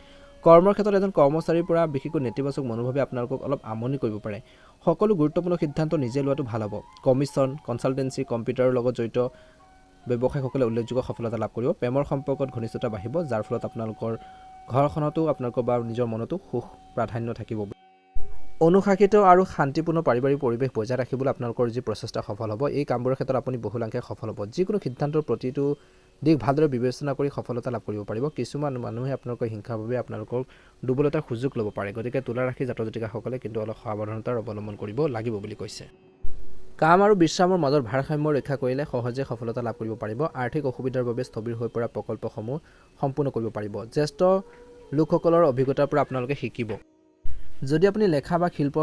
কৰ্মৰ ক্ষেত্ৰত এজন কৰ্মচাৰীৰ পৰা বিশেষকৈ নেতিবাচক মনোভাৱে আপোনালোকক অলপ আমনি কৰিব পাৰে। সকলো গুৰুত্বপূৰ্ণ সিদ্ধান্ত নিজে লোৱাটো ভাল হ'ব। কমিশ্যন, কনচালটেঞ্চি, কম্পিউটাৰৰ লগত জড়িত ব্যৱসায়ীসকলে উল্লেখযোগ্য সফলতা লাভ কৰিব। প্ৰেমৰ সম্পৰ্কত ঘনিষ্ঠতা বাঢ়িব, যাৰ ফলত আপোনালোকৰ ঘৰখনতো আপোনালোকৰ বা নিজৰ মনতো সুখ প্ৰাধান্য থাকিব। অনুশাসিত আৰু শান্তিপূৰ্ণ পাৰিবাৰিক পৰিৱেশ বজাই ৰাখিবলৈ আপোনালোকৰ যি প্ৰচেষ্টা সফল হ'ব। এই কামবোৰৰ ক্ষেত্ৰত আপুনি বহুলাংশে সফল হ'ব। যিকোনো সিদ্ধান্তৰ প্ৰতিটো দিশ ভালদৰে বিবেচনা কৰি সফলতা লাভ কৰিব পাৰিব। কিছুমান মানুহে আপোনালোকৰ হিংসাৰ বাবে আপোনালোকৰ দুৰ্বলতাৰ সুযোগ ল'ব পাৰে, গতিকে তুলা ৰাশি জাতক জাতিকাসকলে কিন্তু অলপ সাৱধানতাৰ অৱলম্বন কৰিব লাগিব বুলি কৈছে। কাম আৰু বিশ্ৰামৰ মাজত ভাৰসাম্য ৰক্ষা কৰিলে সহজে সফলতা লাভ কৰিব পাৰিব। আৰ্থিক অসুবিধাৰ বাবে স্থবিৰ হৈ পৰা প্ৰকল্পসমূহ সম্পূৰ্ণ কৰিব পাৰিব। জ্যেষ্ঠ লোকসকলৰ অভিজ্ঞতাৰ পৰা আপোনালোকে শিকিব। যদি আপুনি লেখা বা শিল্প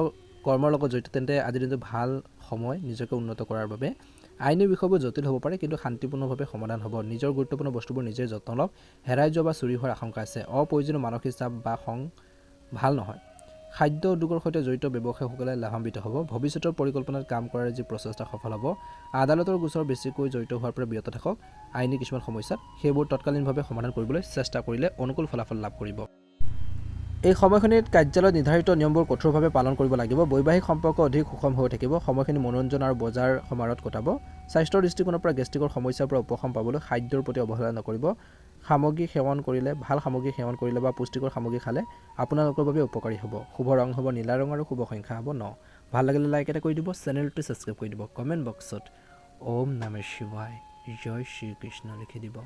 কৰ্মৰ লগত জড়িত, তেন্তে আজিৰ দিনটো ভাল সময় নিজকে উন্নত কৰাৰ বাবে। আইনী বিষয়বোৰ জটিল হ'ব পাৰে, কিন্তু শান্তিপূৰ্ণভাৱে সমাধান হ'ব। নিজৰ গুৰুত্বপূৰ্ণ বস্তুবোৰ নিজে যত্ন লওক। হেৰাই যোৱা বা চুৰি হোৱাৰ আশংকা আছে। অপ্ৰয়োজনীয় মানসিক চাপ বা খং ভাল নহয়। খাদ্য উদ্যোগৰ সৈতে জড়িত ব্যৱসায়ীসকলে লাভান্বিত হ'ব। ভৱিষ্যতৰ পৰিকল্পনাত কাম কৰাৰ যি প্ৰচেষ্টা সফল হ'ব। আদালতৰ গোচৰ বেছিকৈ জড়িত হোৱাৰ পৰা বিৰত থাকক। আইনী কিছুমান সমস্যাত সেইবোৰ তৎকালীনভাৱে সমাধান কৰিবলৈ চেষ্টা কৰিলে অনুকূল ফলাফল লাভ কৰিব। এই সময়খিনিত কাৰ্যালয়ত নিৰ্ধাৰিত নিয়মবোৰ কঠোৰভাৱে পালন কৰিব লাগিব। বৈবাহিক সম্পৰ্ক অধিক সুষম হৈ থাকিব। সময়খিনি মনোৰঞ্জন আৰু বজাৰ সমাৰত কটাব। স্বাস্থ্যৰ দৃষ্টিকোণৰ পৰা গেষ্ট্ৰিকৰ সমস্যাৰ পৰা উপশম পাবলৈ খাদ্যৰ প্ৰতি অৱহেলা নকৰিব। সামগ্ৰী সেৱন কৰিলে ভাল সামগ্ৰী সেৱন কৰিলে বা পুষ্টিকৰ সামগ্ৰী খালে আপোনালোকৰ বাবে উপকাৰী হ'ব। শুভ ৰং হ'ব নীলা ৰং আৰু শুভ সংখ্যা হ'ব 9। ভাল লাগিলে লাইক এটা কৰি দিব, চেনেলটো ছাবস্ক্ৰাইব কৰি দিব। কমেণ্ট বক্সত ওম নমঃ শিৱায় জয় শ্ৰীকৃষ্ণ লিখি দিব।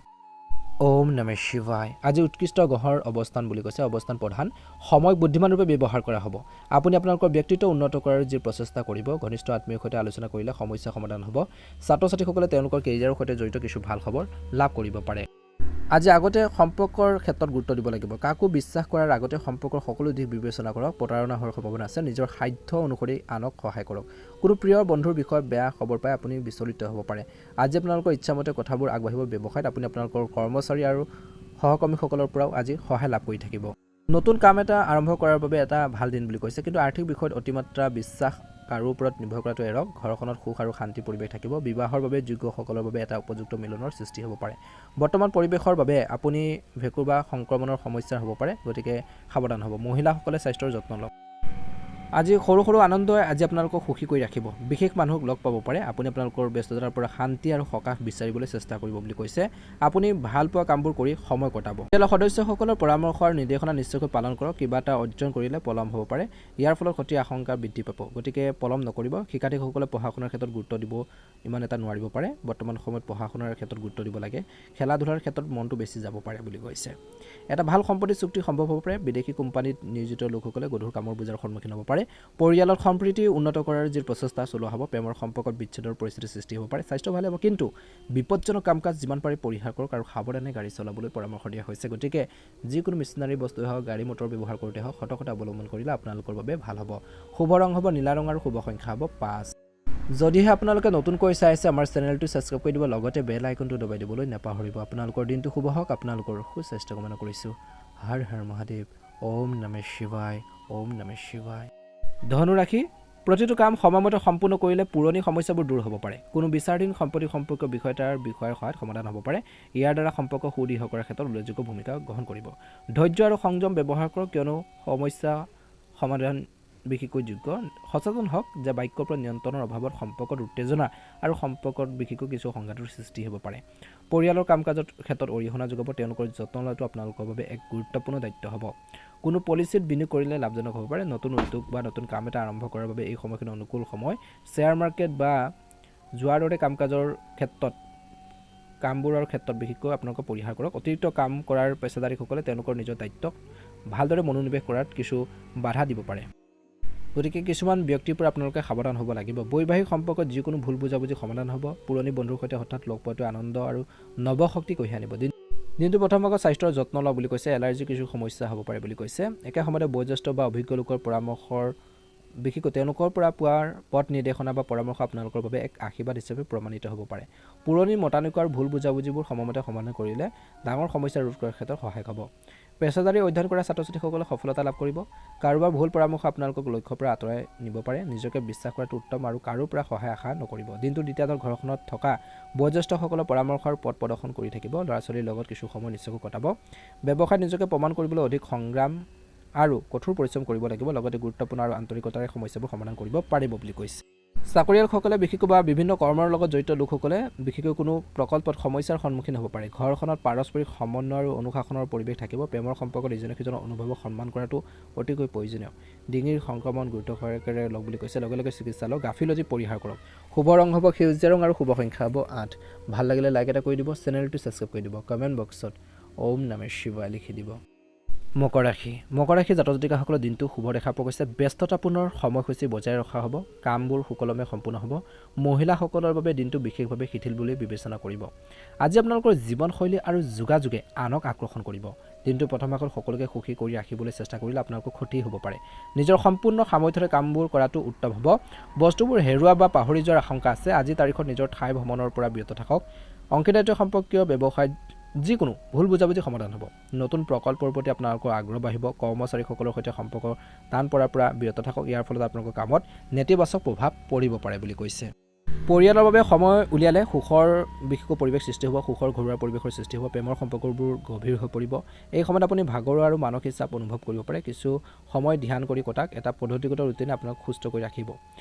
ওম নমঃ শিৱায়। আজি উৎকৃষ্ট গ্ৰহৰ অৱস্থান বুলি কৈছে, অৱস্থান প্ৰধান। সময় বুদ্ধিমানৰূপে ব্যৱহাৰ কৰা হ'ব। আপুনি আপোনালোকৰ ব্যক্তিত্ব উন্নত কৰাৰ যি প্ৰচেষ্টা কৰিব, ঘনিষ্ঠ আত্মীয়ৰ সৈতে আলোচনা কৰিলে সমস্যা সমাধান হ'ব। ছাত্ৰ ছাত্ৰীসকলে তেওঁলোকৰ কেৰিয়াৰৰ সৈতে জড়িত কিছু ভাল খবৰ লাভ কৰিব পাৰে। আজি আগতে সম্পৰ্কৰ ক্ষেত্ৰত গুৰুত্ব দিব লাগিব। কাকো বিশ্বাস কৰাৰ আগতে সম্পৰ্কৰ সকলো দিশ বিবেচনা কৰক। প্ৰতাৰণা হোৱাৰ সম্ভাৱনা আছে। নিজৰ সাধ্য অনুসৰি আনক সহায় কৰক। কোনো প্ৰিয় বন্ধুৰ বিষয়ে বেয়া খবৰ পাই আপুনি বিচলিত হ'ব পাৰে। আজি আপোনালোকৰ ইচ্ছামতে কথাবোৰ আগবাঢ়িব। ব্যৱসায়ত আপুনি আপোনালোকৰ কৰ্মচাৰী আৰু সহকৰ্মীসকলৰ পৰাও আজি সহায় লাভ কৰি থাকিব। নতুন কাম এটা আৰম্ভ কৰাৰ বাবে এটা ভাল দিন বুলি কৈছে, কিন্তু আৰ্থিক বিষয়ত অতিমাত্ৰা বিশ্বাস কাৰো ওপৰত নিৰ্ভৰ কৰাটো এৰক। ঘৰখনত সুখ আৰু শান্তি পৰিৱেশ থাকিব। বিবাহৰ বাবে যোগ্যসকলৰ বাবে এটা উপযুক্ত মিলনৰ সৃষ্টি হ'ব পাৰে। বৰ্তমান পৰিৱেশৰ বাবে আপুনি ভেঁকুৰ বা সংক্ৰমণৰ সমস্যা হ'ব পাৰে, গতিকে সাৱধান হ'ব। মহিলাসকলে স্বাস্থ্যৰ যত্ন লওক। আজি সৰু সৰু আনন্দই আজি আপোনালোকক সুখী কৰি ৰাখিব। বিশেষ মানুহক লগ পাব পাৰে। আপুনি আপোনালোকৰ ব্যস্ততাৰ পৰা শান্তি আৰু সকাহ বিচাৰিবলৈ চেষ্টা কৰিব বুলি কৈছে। আপুনি ভাল পোৱা কামবোৰ কৰি সময় কটাব। পৰিয়ালৰ সদস্যসকলৰ পৰামৰ্শ আৰু নিৰ্দেশনা নিশ্চয়কৈ পালন কৰক। কিবা এটা অৰ্জন কৰিলে পলম হ'ব পাৰে। ইয়াৰ ফলত ক্ষতিৰ আশংকা বৃদ্ধি পাব, গতিকে পলম নকৰিব। শিক্ষাৰ্থীসকলে পঢ়া শুনাৰ ক্ষেত্ৰত গুৰুত্ব দিব ইমান এটা নোৱাৰিব পাৰে। বৰ্তমান সময়ত পঢ়া শুনাৰ ক্ষেত্ৰত গুৰুত্ব দিব লাগে। খেলা ধূলাৰ ক্ষেত্ৰত মনটো বেছি যাব পাৰে বুলি কৈছে। এটা ভাল সম্পত্তি চুক্তি সম্ভৱ হ'ব পাৰে। বিদেশী কোম্পানীত নিয়োজিত লোকসকলে গধুৰ কামৰ বোজাৰ সন্মুখীন হ'ব পাৰে। পৰিয়ালৰ সম্প্ৰীতি উন্নত কৰাৰ যি প্ৰচেষ্টা চলোৱা হ'ব। প্ৰেমৰ সম্পৰ্কত বিচ্ছেদৰ পৰিস্থিতিৰ সৃষ্টি হ'ব পাৰে। স্বাস্থ্য ভালে হ'ব, কিন্তু বিপদজনক কাম কাজ যিমান পাৰে পৰিহাৰ কৰক আৰু সাৱধানে গাড়ী চলাবলৈ পৰামৰ্শ দিয়া হৈছে। গতিকে যিকোনো মেচিনাৰী বস্তুৱে হওক, গাড়ী মটৰ ব্যৱহাৰ কৰোঁতে হওক, সতৰ্কতা অৱলম্বন কৰিলে আপোনালোকৰ বাবে ভাল হ'ব। শুভ ৰং হ'ব নীলা ৰং আৰু শুভ সংখ্যা হ'ব 5। যদিহে আপোনালোকে নতুনকৈ চাই আছে, আমাৰ চেনেলটো ছাবস্ক্ৰাইব কৰি দিব, লগতে বেল আইকনটো দবাই দিবলৈ নাপাহৰিব। আপোনালোকৰ দিনটো শুভ হওক। আপোনালোকৰ সুস্বাস্থ্য কামনা কৰিছোঁ। হৰ হৰ মহাদেৱ। ওম নমঃ শিৱায়। ওম নমঃ শিৱায়। ধনু ৰাশি, প্ৰতিটো কাম সময়মতে সম্পূৰ্ণ কৰিলে পুৰণি সমস্যাবোৰ দূৰ হ'ব পাৰে। কোনো বিচাৰাধীন সম্পত্তি সম্পৰ্কীয় বিষয় এটাৰ বিষয়ৰ সহায়ত সমাধান হ'ব পাৰে। ইয়াৰ দ্বাৰা সম্পৰ্ক সুদৃঢ় কৰাৰ ক্ষেত্ৰত উল্লেখযোগ্য ভূমিকা গ্ৰহণ কৰিব। ধৈৰ্য আৰু সংযম ব্যৱহাৰ কৰক, কিয়নো সমস্যা সমাধান বিশেষকৈ যোগ্য। সচেতন হওক যে বাক্যৰ পৰা নিয়ন্ত্ৰণৰ অভাৱত সম্পৰ্কত উত্তেজনা আৰু সম্পৰ্কত বিশেষকৈ কিছু সংঘাতৰ সৃষ্টি হ'ব পাৰে। পৰিয়ালৰ কাম কাজৰ ক্ষেত্ৰত অৰিহণা যোগাব। তেওঁলোকৰ যত্ন লোৱাটো আপোনালোকৰ বাবে এক গুৰুত্বপূৰ্ণ দায়িত্ব হ'ব। কোনো পলিচিত বিনিয়োগ কৰিলে লাভজনক হ'ব পাৰে। নতুন উদ্যোগ বা নতুন কাম এটা আৰম্ভ কৰাৰ বাবে এই সময়খিনি অনুকূল সময়। শ্বেয়াৰ মাৰ্কেট বা যোৱাৰ দৰে কাম কাজৰ ক্ষেত্ৰত কামবোৰৰ ক্ষেত্ৰত বিশেষকৈ আপোনালোকে পৰিহাৰ কৰক। অতিৰিক্ত কাম কৰাৰ পেছাদাৰীসকলে তেওঁলোকৰ নিজৰ দায়িত্বক ভালদৰে মনোনিৱেশ কৰাত কিছু বাধা দিব পাৰে, গতিকে কিছুমান ব্যক্তিৰ পৰা আপোনালোকে সাৱধান হ'ব লাগিব। বৈবাহিক সম্পৰ্কত যিকোনো ভুল বুজাবুজি সমাধান হ'ব। পুৰণি বন্ধুৰ সৈতে হঠাৎ লগ পোৱাটো আনন্দ আৰু নৱশক্তি কঢ়িয়াই আনিব। দিনটো প্ৰথম ভাগত স্বাস্থ্যৰ যত্ন লওক বুলি কৈছে। এলাৰ্জিৰ কিছু সমস্যা হ'ব পাৰে বুলি কৈছে। একে সময়তে বয়োজ্যেষ্ঠ বা অভিজ্ঞ লোকৰ পৰামৰ্শৰ বিশেষকৈ তেওঁলোকৰ পৰা পোৱাৰ পথ নিৰ্দেশনা বা পৰামৰ্শ আপোনালোকৰ বাবে এক আশীৰ্বাদ হিচাপে প্ৰমাণিত হ'ব পাৰে। পুৰণি মতানৈক্য আৰু ভুল বুজাবুজিবোৰ সময়মতে সমাধান কৰিলে ডাঙৰ সমস্যা ৰোধ কৰাৰ ক্ষেত্ৰত সহায় হ'ব। পেছাদাৰী অধ্যয়ন কৰা ছাত্ৰ ছাত্ৰীসকলে সফলতা লাভ কৰিব। কাৰোবাৰ ভুল পৰামৰ্শ আপোনালোকক লক্ষ্যৰ পৰা আঁতৰাই নিব পাৰে। নিজকে বিশ্বাস কৰাটো উত্তম আৰু কাৰো পৰা সহায় আশা নকৰিব। দিনটোৰ দ্বিতীয়াত ঘৰখনত থকা বয়োজ্যেষ্ঠসকলৰ পৰামৰ্শ আৰু পথ প্ৰদৰ্শন কৰি থাকিব। ল'ৰা ছোৱালীৰ লগত কিছু সময় নিশ্চয়কৈ কটাব। ব্যৱসায়ত নিজকে প্ৰমাণ কৰিবলৈ অধিক সংগ্ৰাম আৰু কঠোৰ পৰিশ্ৰম কৰিব লাগিব। লগতে গুৰুত্বপূৰ্ণ আৰু আন্তৰিকতাৰে সমস্যাবোৰ সমাধান কৰিব পাৰিব বুলি কৈছে। চাকৰিয়ালসকলে বিশেষকৈ বা বিভিন্ন কৰ্মৰ লগত জড়িত লোকসকলে বিশেষকৈ কোনো প্ৰকল্পত সমস্যাৰ সন্মুখীন হ'ব পাৰে। ঘৰখনত পাৰস্পৰিক সমন্বয় আৰু অনুশাসনৰ পৰিৱেশ থাকিব। প্ৰেমৰ সম্পৰ্কত ইজনে সিজনৰ অনুভৱক সন্মান কৰাটো অতিকৈ প্ৰয়োজনীয়। ডিঙিৰ সংক্ৰমণ গুৰুত্ব সহকাৰে লওক বুলি কৈছে। লগে লগে চিকিৎসা লওক। গাফিলতি পৰিহাৰ কৰক। শুভ ৰং হ'ব সেউজীয়া ৰং আৰু শুভ সংখ্যা হ'ব 8। ভাল লাগিলে লাইক এটা কৰি দিব, চেনেলটো ছাবস্ক্ৰাইব কৰি দিব। কমেণ্ট বক্সত ওম নমঃ শিৱায় লিখি দিব। মকৰ ৰাশি, মকৰ ৰাশি জাতক জাতিকাসকলৰ দিনটো শুভ দেখা পোৱা গৈছে। ব্যস্ততাপূৰ্ণ সময়সূচী বজাই ৰখা হ'ব। কামবোৰ সুকলমে সম্পূৰ্ণ হ'ব। মহিলাসকলৰ বাবে দিনটো বিশেষভাৱে শিথিল বুলি বিবেচনা কৰিব। আজি আপোনালোকৰ জীৱনশৈলী আৰু যোগাযোগে আনক আকৰ্ষণ কৰিব। দিনটো প্ৰথম ভাগত সকলোকে সুখী কৰি ৰাখিবলৈ চেষ্টা কৰিলে আপোনালোকৰ ক্ষতি হ'ব পাৰে। নিজৰ সম্পূৰ্ণ সামৰ্থ্যৰে কামবোৰ কৰাটো উত্তম হ'ব। বস্তুবোৰ হেৰুৱা বা পাহৰি যোৱাৰ আশংকা আছে। আজি তাৰিখত নিজৰ ঠাই ভ্ৰমণৰ পৰা বিৰত থাকক। অংশীদাৰিত্ব সম্পৰ্কীয় ব্যৱসায়ত যিকোনো ভুল বুজাবুজি সমাধান হ'ব। নতুন প্ৰকল্পৰ প্ৰতি আপোনালোকৰ আগ্ৰহ বাঢ়িব। কৰ্মচাৰীসকলৰ সৈতে সম্পৰ্ক টান পৰাৰ পৰা বিৰত থাকক। ইয়াৰ ফলত আপোনালোকৰ কামত নেতিবাচক প্ৰভাৱ পৰিব পাৰে বুলি কৈছে। পৰিয়ালৰ বাবে সময় উলিয়ালে সুখৰ বিশেষ পৰিৱেশ সৃষ্টি হ'ব, সুখৰ ঘৰুৱা পৰিৱেশৰ সৃষ্টি হ'ব, প্ৰেমৰ সম্পৰ্কবোৰ গভীৰ হৈ পৰিব। এই সময়ত আপুনি ভাগৰুৱা আৰু মানসিক চাপ অনুভৱ কৰিব পাৰে। কিছু সময় ধ্যান কৰি কটাক, এটা পদ্ধতিগত ৰুটিনে আপোনাক সুস্থ কৰি ৰাখিব।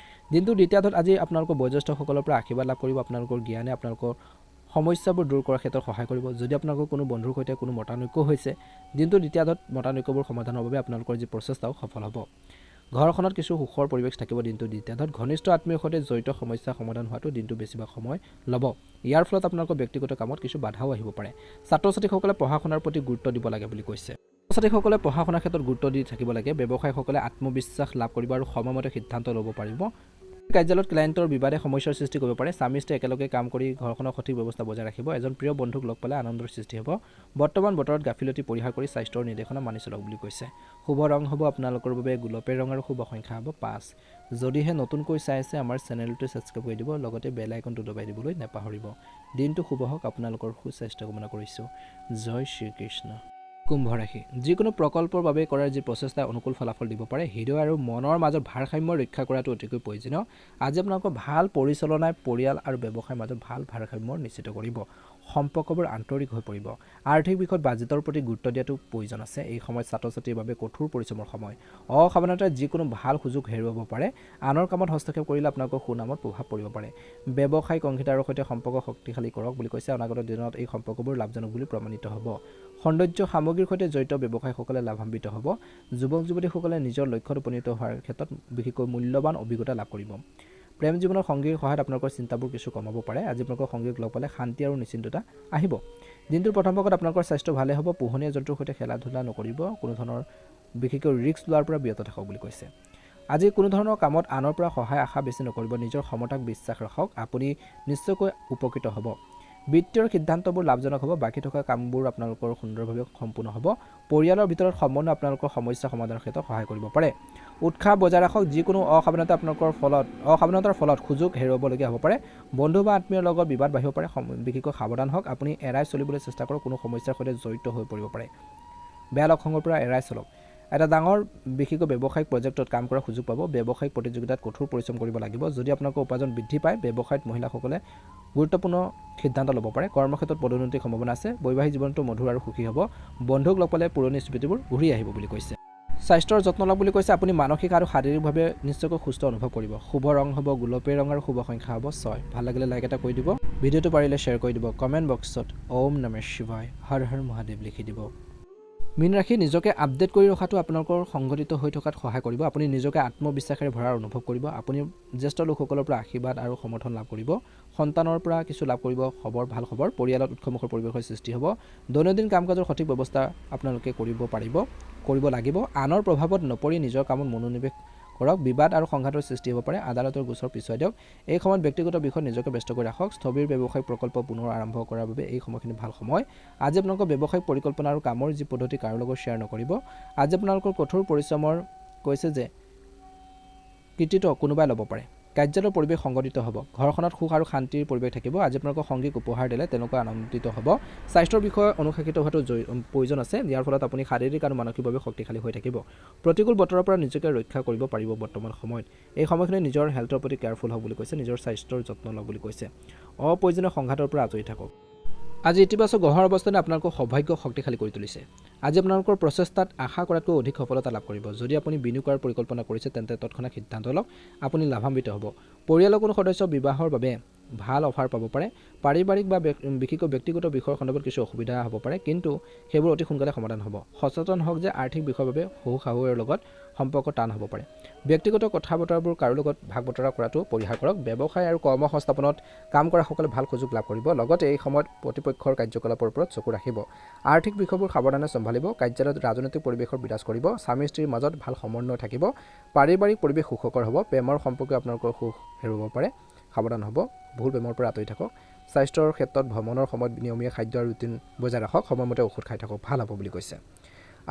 দিনটোৰ দ্বিতীয়াৰ্ধত আজি আপোনালোকৰ বয়োজ্যেষ্ঠসকলৰ পৰা আশীৰ্বাদ লাভ কৰিব। আপোনালোকৰ জ্ঞানে আপোনালোকৰ সমস্যাবোৰ দূৰ কৰাৰ ক্ষেত্ৰত সহায় কৰিব। যদি আপোনালোকৰ কোনো বন্ধুৰ সৈতে কোনো মতানৈক্য হৈছে, দিনটোৰ দ্বিতীয়াৰ্ধত মতানৈক্যবোৰ সমাধানৰ বাবে আপোনালোকৰ যি প্ৰচেষ্টাও সফল হ'ব। ঘৰখনত কিছু সুখৰ পৰিৱেশ থাকিব দিনটোৰ দ্বিতীয়াৰ্ধত। ঘনিষ্ঠ আত্মীয়ৰ সৈতে জড়িত সমস্যা সমাধান হোৱাটো দিনটো বেছিভাগ সময় ল'ব। ইয়াৰ ফলত আপোনালোকৰ ব্যক্তিগত কামত কিছু বাধাও আহিব পাৰে। ছাত্ৰ ছাত্ৰীসকলে পঢ়া শুনাৰ প্ৰতি গুৰুত্ব দিব লাগে বুলি কৈছে। ছাত্ৰ ছাত্ৰীসকলে পঢ়া শুনাৰ ক্ষেত্ৰত গুৰুত্ব দি থাকিব লাগে। ব্যৱসায়ীসকলে আত্মবিশ্বাস লাভ কৰিব আৰু সময়মতে সিদ্ধান্ত ল'ব পাৰিব। কাৰ্যালয়ত ক্লায়েণ্টৰ বিবাদে সমস্যাৰ সৃষ্টি কৰিব পাৰে। স্বামী স্ত্ৰী একেলগে কাম কৰি ঘৰখনৰ সঠিক ব্যৱস্থা বজাই ৰাখিব। এজন প্ৰিয় বন্ধুক লগ পালে আনন্দৰ সৃষ্টি হ'ব। বৰ্তমান বতৰত গাফিলতি পৰিহাৰ কৰি স্বাস্থ্যৰ নিৰ্দেশনা মানি চলক বুলি কৈছে। শুভ ৰং হ'ব আপোনালোকৰ বাবে গোলপীয়া ৰং আৰু শুভ সংখ্যা হ'ব 5। যদিহে নতুনকৈ চাই আছে আমাৰ চেনেলটো ছাবস্ক্ৰাইব কৰি দিব, লগতে বেল আইকনটো দবাই দিবলৈ নাপাহৰিব। দিনটো শুভ হওক, আপোনালোকৰ সুস্বাস্থ্য কামনা কৰিছোঁ। জয় শ্ৰীকৃষ্ণ। কুম্ভ ৰাশি, যিকোনো প্ৰকল্পৰ বাবে কৰাৰ যি প্ৰচেষ্টা অনুকূল ফলাফল দিব পাৰে। হৃদয় আৰু মনৰ মাজত ভাৰসাম্য ৰক্ষা কৰাটো অতিকৈ প্ৰয়োজনীয়। আজি আপোনালোকৰ ভাল পৰিচালনাই পৰিয়াল আৰু ব্যৱসায়ৰ মাজত ভাল ভাৰসাম্য নিশ্চিত কৰিব। সম্পৰ্কবোৰ আন্তৰিক হৈ পৰিব। আৰ্থিক বিষয়ত বাজেটৰ প্ৰতি গুৰুত্ব দিয়াটো প্ৰয়োজন আছে। এই সময়ত ছাত্ৰ ছাত্ৰীৰ বাবে কঠোৰ পৰিশ্ৰমৰ সময়। অসাৱধানতাৰে যিকোনো ভাল সুযোগ হেৰুৱাব পাৰে। আনৰ কামত হস্তক্ষেপ কৰিলে আপোনালোকৰ সুনামত প্ৰভাৱ পৰিব পাৰে। ব্যৱসায়িক অংশীদাৰৰ সৈতে সম্পৰ্ক শক্তিশালী কৰক বুলি কৈছে। অনাগত দিনত এই সম্পৰ্কবোৰ লাভজনক বুলি প্ৰমাণিত হ'ব। সৌন্দৰ্য সামগ্ৰীৰ সৈতে জড়িত ব্যৱসায়ীসকলে লাভান্বিত হ'ব। যুৱক যুৱতীসকলে নিজৰ লক্ষ্যত উপনীত হোৱাৰ ক্ষেত্ৰত বিশেষকৈ মূল্যৱান অভিজ্ঞতা লাভ কৰিব। প্ৰেম জীৱনৰ সংগীৰ সহায়ত আপোনালোকৰ চিন্তাবোৰ কিছু কমাব পাৰে। আজি আপোনালোকৰ সংগীক লগ পালে শান্তি আৰু নিশ্চিন্ততা আহিব। দিনটোৰ প্ৰথম ভাগত আপোনালোকৰ স্বাস্থ্য ভালে হ'ব। পোহনীয়া জন্তুৰ সৈতে খেলা ধূলা নকৰিব। কোনো ধৰণৰ বিশেষকৈ ৰিস্ক লোৱাৰ পৰা বিৰত থাকক বুলি কৈছে। আজি কোনো ধৰণৰ কামত আনৰ পৰা সহায় আশা বেছি নকৰিব। নিজৰ ক্ষমতাক বিশ্বাস ৰাখক, আপুনি নিশ্চয়কৈ উপকৃত হ'ব। বিত্তীয় সিদ্ধান্তবোৰ লাভজনক হ'ব। বাকী থকা কামবোৰ আপোনালোকৰ সুন্দৰভাৱে সম্পূৰ্ণ হ'ব। পৰিয়ালৰ ভিতৰত সমন্বয় আপোনালোকৰ সমস্যা সমাধানৰ ক্ষেত্ৰত সহায় কৰিব পাৰে। উৎসাহ বজাই ৰাখক। যিকোনো অসাৱধানতাৰ ফলত সুযোগ হেৰুৱাবলগীয়া হ'ব পাৰে। বন্ধু বা আত্মীয়ৰ লগত বিবাদ বাঢ়িব পাৰে। বিশেষকৈ সাৱধান হওক। আপুনি এৰাই চলিবলৈ চেষ্টা কৰক। কোনো সমস্যাৰ সৈতে জড়িত হৈ পৰিব পাৰে। বেয়া লক্ষণৰ পৰা এৰাই চলক। এটা ডাঙৰ বিশেষকৈ ব্যৱসায়িক প্ৰজেক্টত কাম কৰাৰ সুযোগ পাব। ব্যৱসায়িক প্ৰতিযোগিতাত কঠোৰ পৰিশ্ৰম কৰিব লাগিব। যদি আপোনালোকৰ উপাৰ্জন বৃদ্ধি পায়, ব্যৱসায়ত মহিলাসকলে গুৰুত্বপূৰ্ণ সিদ্ধান্ত ল'ব পাৰে। কৰ্মক্ষেত্ৰত পদোন্নতিৰ সম্ভাৱনা আছে। বৈবাহিক জীৱনটো মধুৰ আৰু সুখী হ'ব। বন্ধুক লগ পালে পুৰণি স্মৃতিবোৰ ঘূৰি আহিব বুলি কৈছে। স্বাস্থ্যৰ যত্ন লওক বুলি কৈছে। আপুনি মানসিক আৰু শাৰীৰিকভাৱে নিশ্চয়কৈ সুস্থ অনুভৱ কৰিব। শুভ ৰং হ'ব গোলপীয়া ৰং আৰু শুভ সংখ্যা হ'ব 6। ভাল লাগিলে লাইক এটা কৰি দিব। ভিডিঅ'টো পাৰিলে শ্বেয়াৰ কৰি দিব। কমেণ্ট বক্সত ওম নমঃ শিৱায়, হৰ হৰ মহাদেৱ লিখি দিব। মীন ৰাশি, নিজকে আপডেট কৰি ৰখাটো আপোনালোকৰ সংগঠিত হৈ থকাত সহায় কৰিব। আপুনি নিজকে আত্মবিশ্বাসেৰে ভৰাৰ অনুভৱ কৰিব। আপুনি জ্যেষ্ঠ লোকসকলৰ পৰা আশীৰ্বাদ আৰু সমৰ্থন লাভ কৰিব। সন্তানৰ পৰা কিছু লাভ কৰিব। ভাল খবৰ। পৰিয়ালত উৎসমুখৰ পৰিৱেশৰ সৃষ্টি হ'ব। দৈনন্দিন কাম কাজৰ সঠিক ব্যৱস্থা আপোনালোকে কৰিব লাগিব। আনৰ প্ৰভাৱত নপৰি নিজৰ কামত মনোনিৱেশ কৰক। বিবাদ আৰু সংঘাতৰ সৃষ্টি হ'ব পাৰে। আদালতৰ গোচৰ পিছুৱাই দিয়ক। এই সময়ত ব্যক্তিগত বিষয়ত নিজকে ব্যস্ত কৰি ৰাখক। স্থবিৰ ব্যৱসায়িক প্ৰকল্প পুনৰ আৰম্ভ কৰাৰ বাবে এই সময়খিনি ভাল সময়। আজি আপোনালোকৰ ব্যৱসায়িক পৰিকল্পনা আৰু কামৰ যি পদ্ধতি কাৰো লগত শ্বেয়াৰ নকৰিব। আজি আপোনালোকৰ কঠোৰ পৰিশ্ৰমৰ কৈছে যে কৃতিত্ব কোনোবাই ল'ব পাৰে। কাৰ্যালয়ৰ পৰিৱেশ সংগঠিত হ'ব। ঘৰখনত সুখ আৰু শান্তিৰ পৰিৱেশ থাকিব। আজি আপোনালোকৰ সংগীক উপহাৰ দিলে তেওঁলোকে আনন্দিত হ'ব। স্বাস্থ্যৰ বিষয়ে অনুশাসিত হোৱাটো প্ৰয়োজন আছে। ইয়াৰ ফলত আপুনি শাৰীৰিক আৰু মানসিকভাৱে শক্তিশালী হৈ থাকিব। প্ৰতিকূল বতৰৰ পৰা নিজকে ৰক্ষা কৰিব পাৰিব। বৰ্তমান সময়ত এই সময়খিনি নিজৰ হেল্থৰ প্ৰতি কেয়াৰফুল হওক বুলি কৈছে। নিজৰ স্বাস্থ্যৰ যত্ন লওক বুলি কৈছে। অপ্ৰয়োজনীয় সংঘাতৰ পৰা আঁতৰি থাকক। আজি ইতিবাচক গ্ৰহৰ অৱস্থানে আপোনালোকৰ সৌভাগ্য শক্তিশালী কৰি তুলিছে। আজি আপোনালোকৰ প্ৰচেষ্টাত আশা কৰাতকৈ অধিক সফলতা লাভ কৰিব। যদি আপুনি বিনিয়োগ কৰাৰ পৰিকল্পনা কৰিছে, তেন্তে তৎক্ষণাত সিদ্ধান্ত লওক। আপুনি লাভান্বিত হ'ব। পৰিয়ালৰ কোনো সদস্য বিবাহৰ বাবে ভাল অফাৰ পাব পাৰে। পাৰিবাৰিক বা বিশেষকৈ ব্যক্তিগত বিষয়ৰ সন্দৰ্ভত কিছু অসুবিধা হ'ব পাৰে, কিন্তু সেইবোৰ অতি সোনকালে সমাধান হ'ব। সচেতন হওক যে আৰ্থিক বিষয়ৰ বাবে শহু-শাহুৱেৰ লগত সম্পৰ্ক টান হ'ব পাৰে। ব্যক্তিগত কথা বতৰাবোৰ কাৰো লগত ভাগ বতৰা কৰাটো পৰিহাৰ কৰক। ব্যৱসায় আৰু কৰ্মসংস্থাপনত কাম কৰাসকলে ভাল সুযোগ লাভ কৰিব। লগতে এই সময়ত প্ৰতিপক্ষৰ কাৰ্যকলাপৰ ওপৰত চকু ৰাখিব। আৰ্থিক বিষয়বোৰ সাৱধানে চম্ভালিব। কাৰ্যালয়ত ৰাজনৈতিক পৰিৱেশৰ বিৰাজ কৰিব। স্বামী স্ত্ৰীৰ মাজত ভাল সমন্বয় থাকিব। পাৰিবাৰিক পৰিৱেশ সুখকৰ হ'ব। প্ৰেমৰ সম্পৰ্কে আপোনালোকৰ সুখ হেৰুৱাব পাৰে। সাৱধান হ'ব। ভুল প্ৰেমৰ পৰা আঁতৰি থাকক। স্বাস্থ্যৰ ক্ষেত্ৰত ভ্ৰমণৰ সময়ত নিয়মীয়া খাদ্য আৰু ৰুটিন বজাই ৰাখক। সময়মতে ঔষধ খাই থাকক। ভাল হ'ব বুলি কৈছে।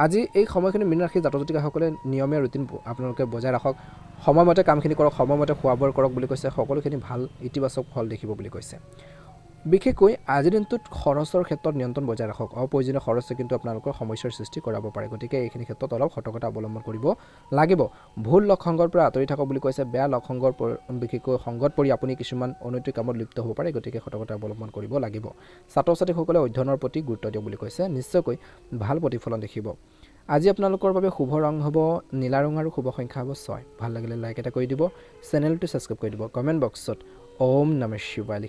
আজি এই সময়খিনি মীন ৰাশিৰ জাতক জাতিকাসকলে নিয়মীয়া ৰুটিন আপোনালোকে বজাই ৰাখক। সময়মতে কামখিনি কৰক। সময়মতে খোৱা বোৱা কৰক বুলি কৈছে। সকলোখিনি ভাল ইতিবাচক ফল দেখিব বুলি কৈছে। বিশেষকৈ আজিৰ দিনটোত খৰচৰ ক্ষেত্ৰত নিয়ন্ত্ৰণ বজাই ৰাখক অপ্ৰয়োজনীয় খৰচে কিন্তু আপোনালোকৰ সমস্যাৰ সৃষ্টি কৰাব পাৰে গতিকে এইখিনি ক্ষেত্ৰত অলপ সতৰ্কতা অৱলম্বন কৰিব লাগিব ভুল লক্ষংগৰ পৰা আঁতৰি থাকক বুলি কৈছে বেয়া লক্ষংগৰ বিশেষকৈ সংগত পৰি আপুনি কিছুমান অনৈতিক কামত লিপ্ত হ'ব পাৰে গতিকে সতৰ্কতা অৱলম্বন কৰিব লাগিব ছাত্ৰ ছাত্ৰীসকলে অধ্যয়নৰ প্ৰতি গুৰুত্ব দিয়ক বুলি কৈছে নিশ্চয়কৈ ভাল প্ৰতিফলন দেখিব আজি আপোনালোকৰ বাবে শুভ ৰং হ'ব নীলা ৰং আৰু শুভ সংখ্যা হ'ব 6 ভাল লাগিলে লাইক এটা কৰি দিব চেনেলটো সাবস্ক্ৰাইব কৰি দিব কমেন্ট বক্সত ওম নমঃ শিৱায়